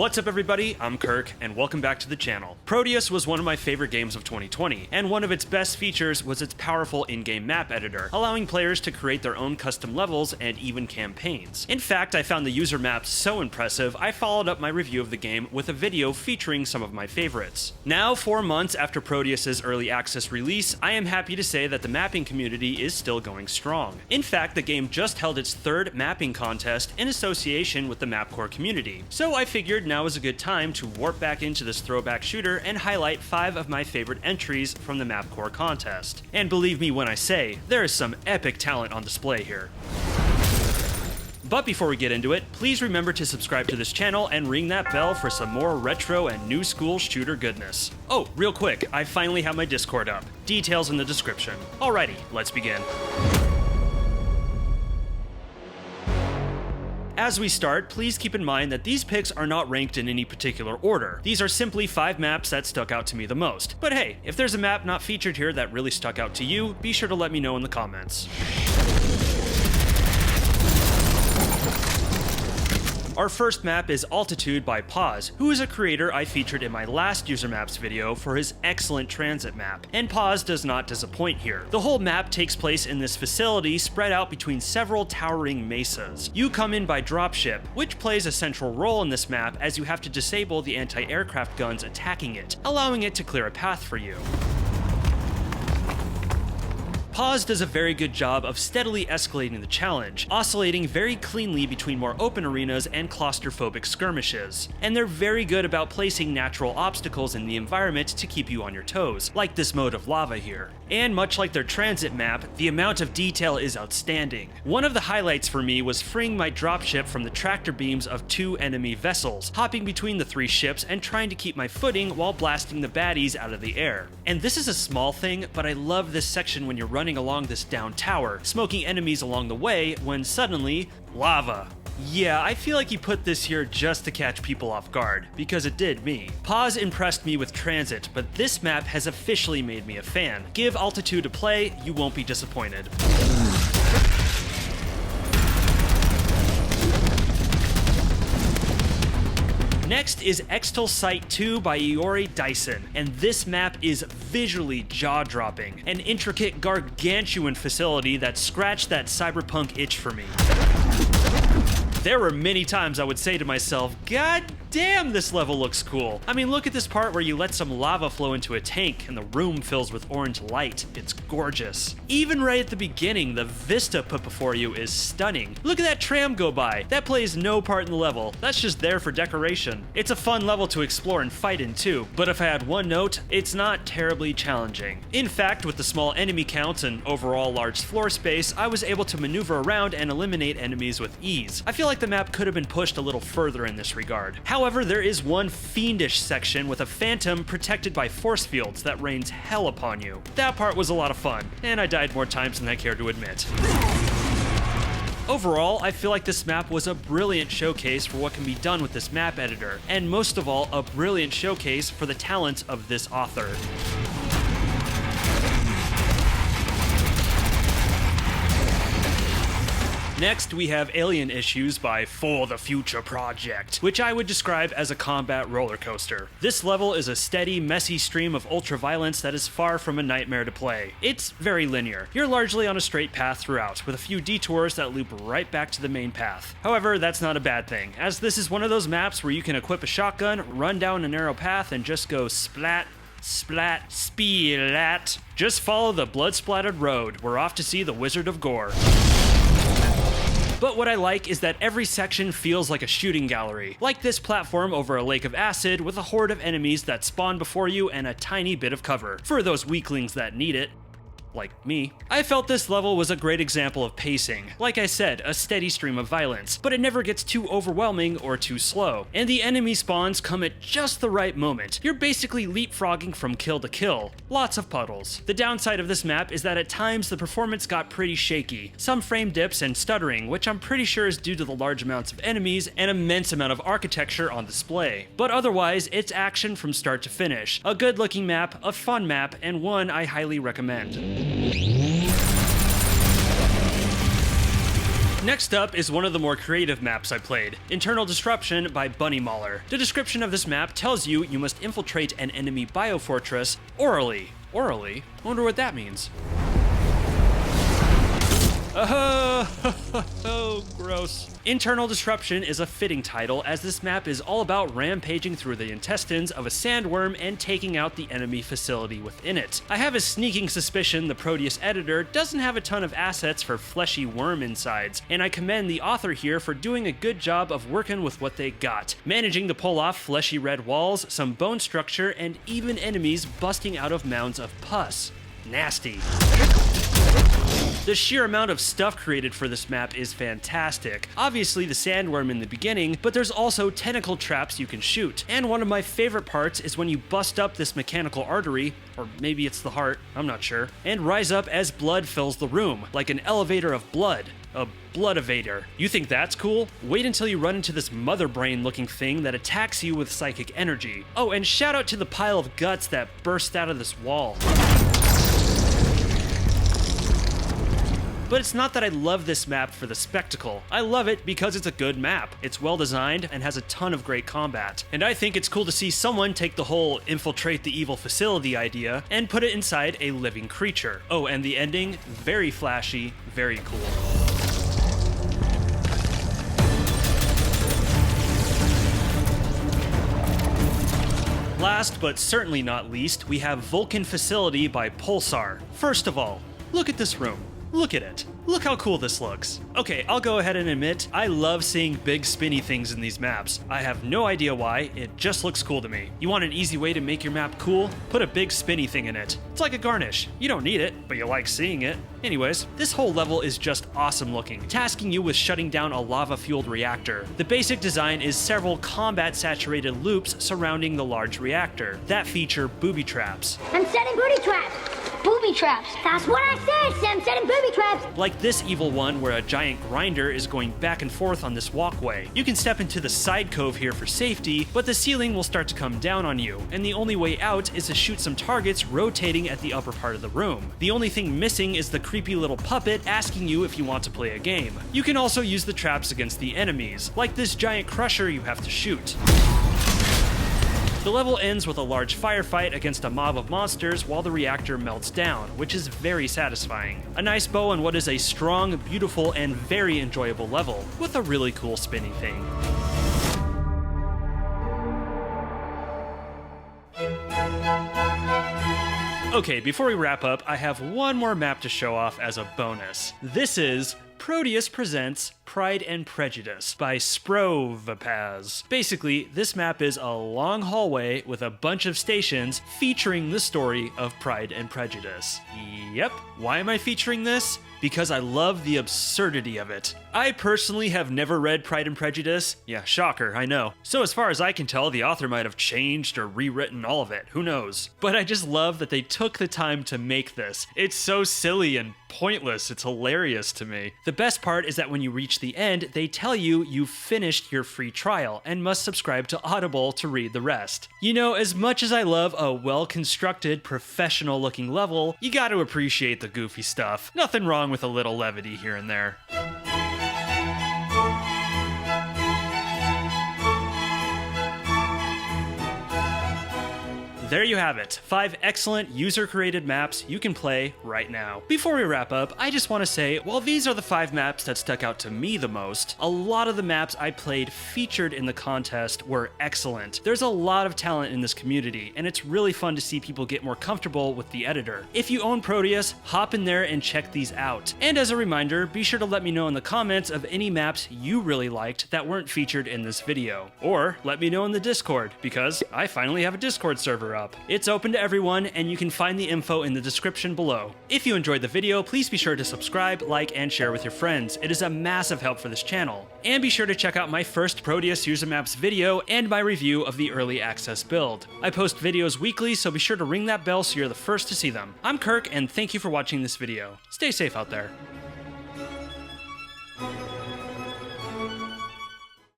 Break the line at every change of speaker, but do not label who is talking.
What's up everybody, I'm Kirk, and welcome back to the channel. Prodeus was one of my favorite games of 2020, and one of its best features was its powerful in-game map editor, allowing players to create their own custom levels and even campaigns. In fact, I found the user maps so impressive, I followed up my review of the game with a video featuring some of my favorites. Now, 4 months after Prodeus's early access release, I am happy to say that the mapping community is still going strong. In fact, the game just held its 3rd mapping contest in association with the Mapcore community, so I figured now is a good time to warp back into this throwback shooter and highlight 5 of my favorite entries from the Mapcore Contest. And believe me when I say, there is some epic talent on display here. But before we get into it, please remember to subscribe to this channel and ring that bell for some more retro and new school shooter goodness. Oh, real quick, I finally have my Discord up. Details in the description. Alrighty, let's begin. As we start, please keep in mind that these picks are not ranked in any particular order. These are simply 5 maps that stuck out to me the most. But hey, if there's a map not featured here that really stuck out to you, be sure to let me know in the comments. Our first map is Altitude by PAWS, who is a creator I featured in my last user maps video for his excellent transit map, and PAWS does not disappoint here. The whole map takes place in this facility spread out between several towering mesas. You come in by dropship, which plays a central role in this map as you have to disable the anti-aircraft guns attacking it, allowing it to clear a path for you. PAWS does a very good job of steadily escalating the challenge, oscillating very cleanly between more open arenas and claustrophobic skirmishes. And they're very good about placing natural obstacles in the environment to keep you on your toes, like this mode of lava here. And much like their transit map, the amount of detail is outstanding. One of the highlights for me was freeing my dropship from the tractor beams of 2 enemy vessels, hopping between the 3 ships and trying to keep my footing while blasting the baddies out of the air. And this is a small thing, but I love this section when you're running along this down tower, smoking enemies along the way, when suddenly, lava. Yeah, I feel like he put this here just to catch people off guard, because it did me. PAWS impressed me with transit, but this map has officially made me a fan. Give Altitude a play, you won't be disappointed. Next is Xtal Site 2 by Iori Dyson, and this map is visually jaw-dropping, an intricate gargantuan facility that scratched that cyberpunk itch for me. There were many times I would say to myself, God damn, this level looks cool. I mean, look at this part where you let some lava flow into a tank and the room fills with orange light. It's gorgeous. Even right at the beginning, the vista put before you is stunning. Look at that tram go by. That plays no part in the level. That's just there for decoration. It's a fun level to explore and fight in too, but if I had one note, it's not terribly challenging. In fact, with the small enemy count and overall large floor space, I was able to maneuver around and eliminate enemies with ease. I feel like the map could have been pushed a little further in this regard. However, there is one fiendish section with a phantom protected by force fields that rains hell upon you. That part was a lot of fun, and I died more times than I care to admit. Overall, I feel like this map was a brilliant showcase for what can be done with this map editor, and most of all, a brilliant showcase for the talent of this author. Next, we have Alien Issues by forthefutureproject, which I would describe as a combat roller coaster. This level is a steady, messy stream of ultra-violence that is far from a nightmare to play. It's very linear. You're largely on a straight path throughout, with a few detours that loop right back to the main path. However, that's not a bad thing, as this is one of those maps where you can equip a shotgun, run down a narrow path, and just go splat, splat, splat. Just follow the blood-splattered road. We're off to see the Wizard of Gore. But what I like is that every section feels like a shooting gallery, like this platform over a lake of acid with a horde of enemies that spawn before you and a tiny bit of cover, for those weaklings that need it. Like me. I felt this level was a great example of pacing. Like I said, a steady stream of violence, but it never gets too overwhelming or too slow. And the enemy spawns come at just the right moment. You're basically leapfrogging from kill to kill. Lots of puddles. The downside of this map is that at times the performance got pretty shaky. Some frame dips and stuttering, which I'm pretty sure is due to the large amounts of enemies and immense amount of architecture on display. But otherwise, it's action from start to finish. A good looking map, a fun map, and one I highly recommend. Next up is one of the more creative maps I played, Internal Disruption by Bunnymauler. The description of this map tells you you must infiltrate an enemy biofortress orally. Orally? I wonder what that means. Oh, gross. Internal Disruption is a fitting title, as this map is all about rampaging through the intestines of a sandworm and taking out the enemy facility within it. I have a sneaking suspicion the Prodeus editor doesn't have a ton of assets for fleshy worm insides, and I commend the author here for doing a good job of working with what they got, managing to pull off fleshy red walls, some bone structure, and even enemies busting out of mounds of pus. Nasty. The sheer amount of stuff created for this map is fantastic. Obviously the sandworm in the beginning, but there's also tentacle traps you can shoot. And one of my favorite parts is when you bust up this mechanical artery, or maybe it's the heart, I'm not sure, and rise up as blood fills the room, like an elevator of blood. A blood evader. You think that's cool? Wait until you run into this mother brain looking thing that attacks you with psychic energy. Oh, and shout out to the pile of guts that burst out of this wall. But it's not that I love this map for the spectacle. I love it because it's a good map. It's well designed and has a ton of great combat. And I think it's cool to see someone take the whole infiltrate the evil facility idea and put it inside a living creature. Oh, and the ending, very flashy, very cool. Last but certainly not least, we have Vulcan Facility by PuLSaR. First of all, look at this room. Look at it. Look how cool this looks. Okay, I'll go ahead and admit, I love seeing big spinny things in these maps. I have no idea why, it just looks cool to me. You want an easy way to make your map cool? Put a big spinny thing in it. It's like a garnish. You don't need it, but you like seeing it. Anyways, this whole level is just awesome looking, tasking you with shutting down a lava-fueled reactor. The basic design is several combat-saturated loops surrounding the large reactor that feature booby traps.
I'm setting booby traps! Booby traps! That's what I said! I'm setting booby traps!
Like this evil one where a giant grinder is going back and forth on this walkway. You can step into the side cove here for safety, but the ceiling will start to come down on you, and the only way out is to shoot some targets rotating at the upper part of the room. The only thing missing is the creepy little puppet asking you if you want to play a game. You can also use the traps against the enemies, like this giant crusher you have to shoot. The level ends with a large firefight against a mob of monsters while the reactor melts down, which is very satisfying. A nice bow on what is a strong, beautiful, and very enjoyable level, with a really cool spinny thing. Okay, before we wrap up, I have one more map to show off as a bonus. This is Prodeus presents Pride and Prejudice by Sprovapaz. Basically, this map is a long hallway with a bunch of stations featuring the story of Pride and Prejudice. Yep, why am I featuring this? Because I love the absurdity of it. I personally have never read Pride and Prejudice. Yeah, shocker, I know. So as far as I can tell, the author might have changed or rewritten all of it, who knows? But I just love that they took the time to make this. It's so silly and pointless, it's hilarious to me. The best part is that when you reach the end, they tell you you've finished your free trial and must subscribe to Audible to read the rest. You know, as much as I love a well-constructed, professional-looking level, you gotta appreciate the goofy stuff. Nothing wrong with a little levity here and there. There you have it, 5 excellent user-created maps you can play right now. Before we wrap up, I just want to say, while these are the 5 maps that stuck out to me the most, a lot of the maps I played featured in the contest were excellent. There's a lot of talent in this community, and it's really fun to see people get more comfortable with the editor. If you own Prodeus, hop in there and check these out. And as a reminder, be sure to let me know in the comments of any maps you really liked that weren't featured in this video. Or let me know in the Discord, because I finally have a Discord server up. It's open to everyone, and you can find the info in the description below. If you enjoyed the video, please be sure to subscribe, like, and share with your friends. It is a massive help for this channel. And be sure to check out my first Prodeus User Maps video and my review of the early access build. I post videos weekly, so be sure to ring that bell so you're the first to see them. I'm Kirk, and thank you for watching this video. Stay safe out there.